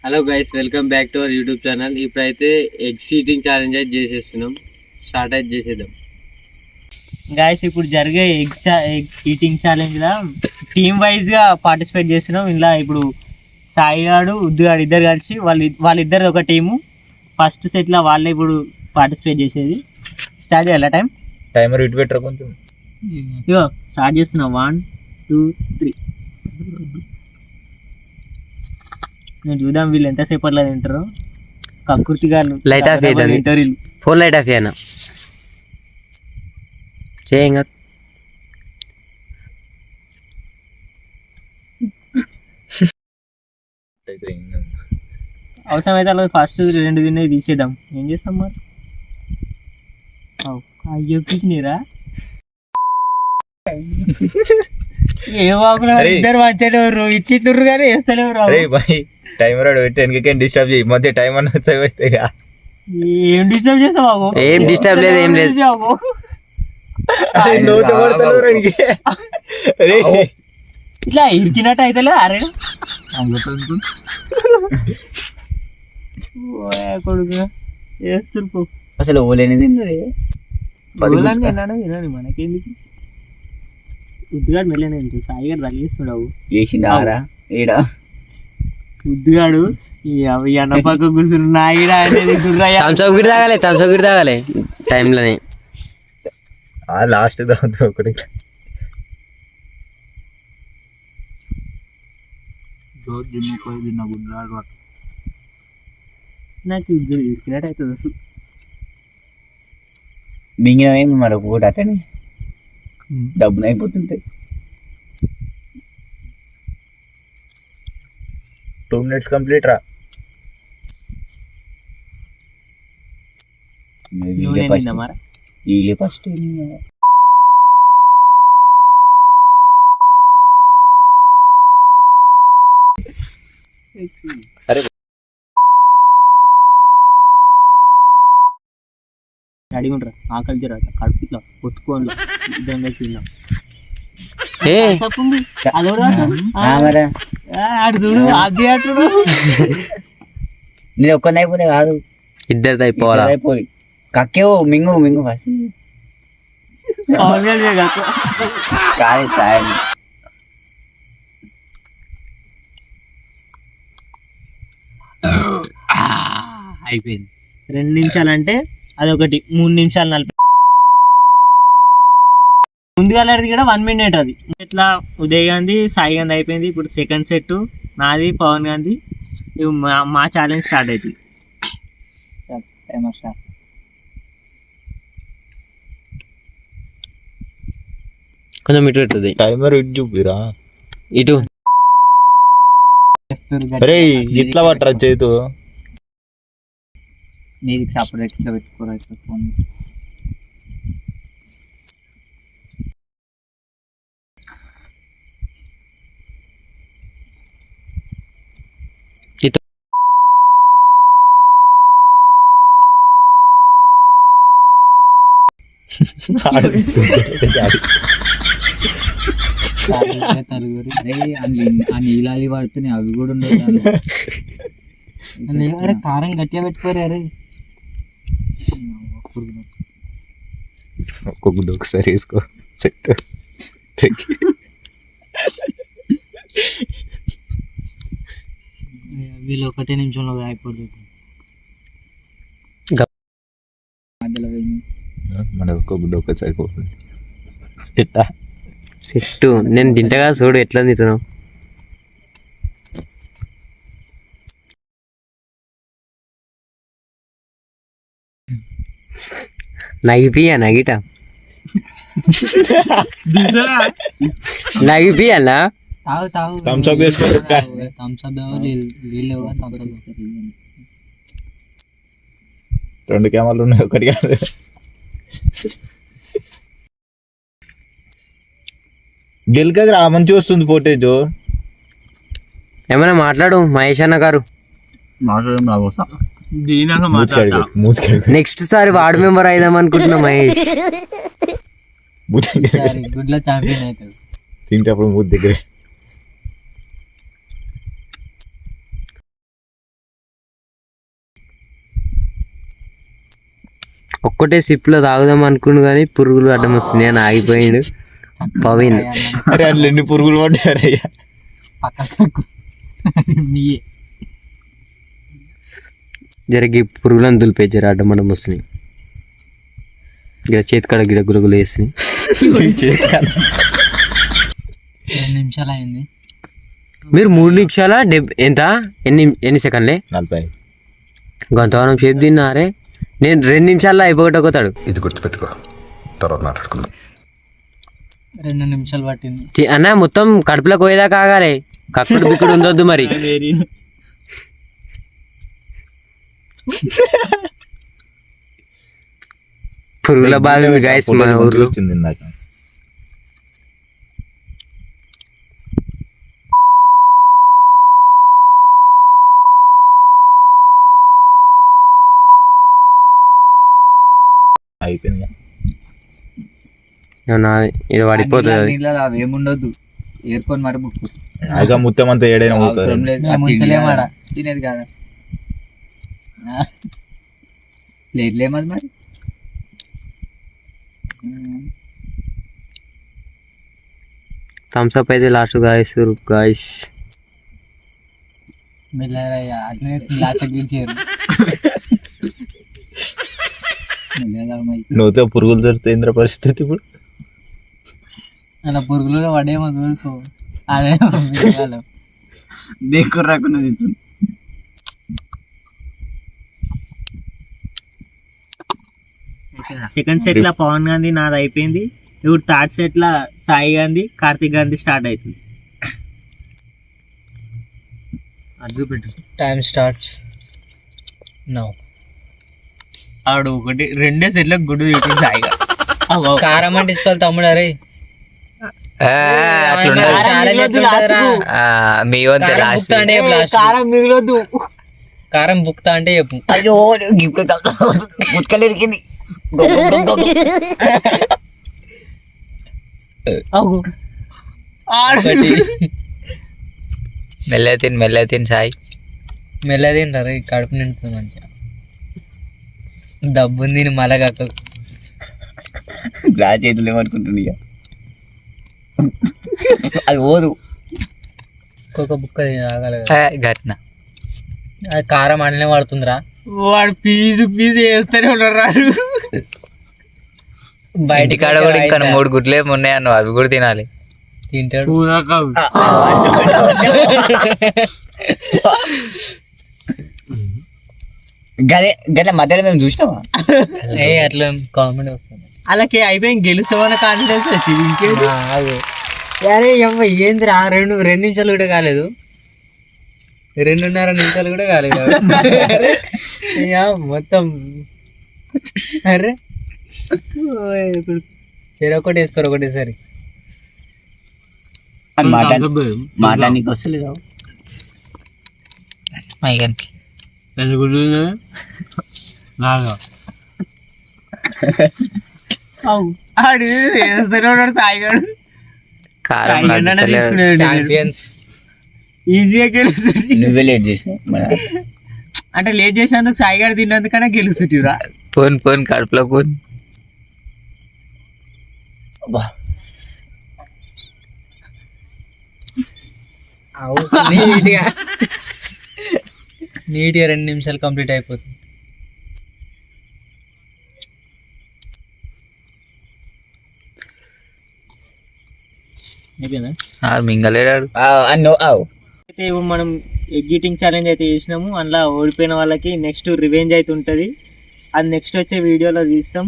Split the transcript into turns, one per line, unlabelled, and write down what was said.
Hello guys, welcome back to our YouTube channel. ఇప్పుడైతే egg eating challenge అయితే చేసేస్తున్నాం. Start అయితే చేసేద్దాం.
గాయస్, ఇప్పుడు జరిగే ఎగ్ ఈటింగ్ ఛాలెంజ్లో టీమ్ వైజ్గా పార్టిసిపేట్ చేస్తున్నాం. ఇలా ఇప్పుడు సాయిగాడు ఉద్దుగాడు ఇద్దరు కలిసి వాళ్ళిద్దరు ఒక టీము. ఫస్ట్ సెట్లో వాళ్ళే ఇప్పుడు పార్టిసిపేట్ చేసేది. స్టార్ట్ చేయాలా?
టైమర్ ఇటు పెట్టరా కొంచెం.
ఇగో స్టార్ట్ చేస్తున్నాం. 1 2 3. నేను చూద్దాం వీళ్ళు ఎంతసేపట్లో తింటారు. కకృతి గారు
లైట్ ఆఫ్
తింటారు.
ఫోన్ లైట్ ఆఫ్ చేయనా చేయంగా.
అవసరమైతే అలా ఫస్ట్ 2 తినేవి తీసేద్దాం. ఏం చేస్తాం మరి? అయ్యో పిచ్చినీరా ఏ బాగున్నా ఇద్దరు మంచిగా ఇచ్చిర్రు కానీ వేస్తలేరు.
టైమర్ పెట్టి వెనకకే డిస్టర్బ్ చేయి. మధ్య టైం అన్న వచ్చాయి.
ఏం డిస్టర్బ్ చేస్తావు బాబు?
ఏం డిస్టర్బ్ లేదు, ఏం లేదు.
ఇట్లా ఇరికినట్టు అయితే అరే కొడుకు వేస్తురు.
అసలు ఓలేనిది
తినని మనకేందుకు? ఉద్దుగాడు మెల్లనే తింటు. సాయిగాడు తగిలిస్తున్నావు
చేసిండారా ఈడ
ఉద్దుగాడు. అవి అన్న పక్క కూర్చుని నాయిడ అనేది
తంసగిరి తాగాలి టైంలోనే.
లాస్ట్ దాంతో ఒకటి
నాకు ఇద్దరు ఇరికినట్టు అవుతుంది అసలు.
మింగినవేమి మరి ఒకటి అట్టని డబ్బులు అయిపోతుంటాయి.
2 minutes కంప్లీట్ రా.
ఫస్ట్
అడిగుంటారా ఆకలి జర కడుపు ఇట్లా ఒత్తుకోండి ఇద్దరం కలిసి తిన్నాం. చెప్పింది అడు చూడు అది అటుడు.
నేను ఒక్కరిని అయిపోతే కాదు, ఇద్దరిది అయిపోవాలి. కక్కేవు మింగు ఫస్ట్ అయిపోయింది.
2 నిమిషాలు అంటే అదొకటి 3 నిమిషాలు 40. ముందుగా కూడా 1 minute. అది ఇట్లా ఉదయ్ గాంధీ సాయి గాంధీ అయిపోయింది. ఇప్పుడు సెకండ్ సెట్ నాది పవన్ గాంధీ. ఇవి మా ఛాలెంజ్ స్టార్ట్ అవుతుంది.
కొంచెం ఇటు పెట్టదు.
టైమర్ ఇటు చూపిరా.
ఇటు
అరే ఇట్లా పట్టరా చేతు.
నీకు సపరేట్ ఇట్లా పెట్టుకోరా. ఫోన్ నీళ్ళాలి పడుతున్నాయి అవి కూడా ఉండదు. అరే కారం గట్టిగా పెట్టుకోరు. అరే
ఒక్క గుడ్డ ఒకసారి వేసుకో సెట్.
వీళ్ళు 1 నిమిషంలో అయిపోతుంది.
మన ఒక్క గుడ్డ ఒకసారి
సెట్టు. నేను తింటగా చూడు ఎట్లా తింటున్నావు. నగిపియా నగిపియన్నా.
థమ్స్అప్ వేసుకో. 2 కెమెరాలు ఉన్నాయి, ఒకటి కాదు. గెలికరా మంచి వస్తుంది ఫోటేజ్.
ఏమైనా మాట్లాడు మహేష్ అన్న గారు. నెక్స్ట్ సారి వార్డు మెంబర్ అయిదాం అనుకుంటున్నా మహేష్.
తింటే అప్పుడు మూడు దగ్గర
ఒక్కటే సిప్లో తాగుదాం అనుకుండు కానీ పురుగులు అడ్డం వస్తున్నాయి అని ఆగిపోయిండు పవిన్.
అరే అట్లా ఎన్ని పురుగులు పడ్డారయ్యా.
జరిగి పురుగులను దులిపే జర అడ్డం అడ్డం వస్తున్నాయి. గిడ చేతికాడ గిడ గురుగులు వేసినాయి.
2 నిమిషాలు అయింది.
మీరు 3 నిమిషాల ఎంత ఎన్ని సెకండ్లే
40.
గంతవరం సేపు తిన్నారే. నేను 2 నిమిషాల్లో అయిపోగొట్టకొతాడు.
ఇది గుర్తుపెట్టుకో, తర్వాత మాట్లాడుకుందాం.
2 నిమిషాలు పట్టింది
అన్న మొత్తం కడుపులోకి పోయేదాకా ఆగాలి. కక్కుడు బిక్కుడు ఉండొద్దు మరి. పురుగుల బాధ గాయస్ మన ఊర్లో.
వచ్చింది ఇందాక. అయిపోయింది.
ఇది పడిపోతుంది.
ఏముండొద్దు ఏర్కొని మరి బుక్
అయితే మొత్తం అంతా ఏడైనా పోతుంది.
తినేది కాదా లేట్లేమది మరి.
థమ్స్అప్ అయితే లాస్ట్ గాయస్ గాయస్.
మెల్లయ్యా అట్లనే లాస్ట్ గెలిచారు.
నువ్వుతో పురుగులు దొరికితే ఇంద్ర పరిస్థితి ఇప్పుడు.
అలా పురుగులు పడేమో చూసుకో. అదే దేకు రాకుండా తింటుంది. సెకండ్ సెట్ లా పవన్ గాంధీ నాది అయిపోయింది. ఇప్పుడు థర్డ్ సెట్ లా సాయి గాంధీ కార్తిక్ గాంధీ స్టార్ట్ అవుతుంది. అది పెట్టు. Time starts now. ఆడు 2 సెట్లకు గుడ్డు తింటుంది సాయిగా. కారం అంటే తీసుకోవాలి తమ్ముడు. అరే కారం మిగిలొద్దు. కారం బుక్తా అంటే చెప్పు. అయ్యో ఉతకలేరికింది. మెల్ల తిని సాయి మెల్ల తింటారు. కడుపు నిండుతుంది మంచిగా. డబ్బుంది మళ్ళా కాక
గ్లా చేతులు ఏమనుకుంటుంది ఇక అది పోదు.
ఒక్కొక్క బుక్క ఆగాలి గట్న. అది కారం అట్లనే పడుతుందిరా. వాడు పీజు వేస్తూనే ఉన్నారు.
బయటి కాడ కూడా ఇంకా 3 గుడ్లే ఉన్నాయన్న, అవి కూడా తినాలి.
తింటాడు.
గట్ల మధ్యలో మేము చూసినామా?
అట్లా కామెంట్ వస్తుంది. అలాగే అయిపోయింది. గెలుస్తామన్న కాన్ఫిడెన్స్ వచ్చింది. ఇంకేంటి అరే అమ్మ ఏందిరా 2 నిమిషాలు కూడా కాలేదు. 2.5 నిమిషాలు కూడా కాలేదు. మొత్తం అరే ఒకటి వేసుకోరు ఒకటేసారి.
మాట్లాడానికి వస్తలేదు
మైగానికి.
సాయిగాడు ఈజీగా గెలుస్తుంది.
నువ్వే లేట్ చేసి
అంటే లేట్ చేసినందుకు సాయిగాడు తిన్నందుకనే గెలుస్తుంటిరా.
పోన్ కడుపులో పోన్.
నీట్గా 2 నిమిషాలు కంప్లీట్ అయిపోతుంది.
మింగలేడాడు.
అయితే మనం ఎగ్ ఈటింగ్ ఛాలెంజ్ అయితే చేసినాము. అందులో ఓడిపోయిన వాళ్ళకి నెక్స్ట్ రివెంజ్ అయితే ఉంటుంది. అది నెక్స్ట్ వచ్చే వీడియోలో తీస్తాం.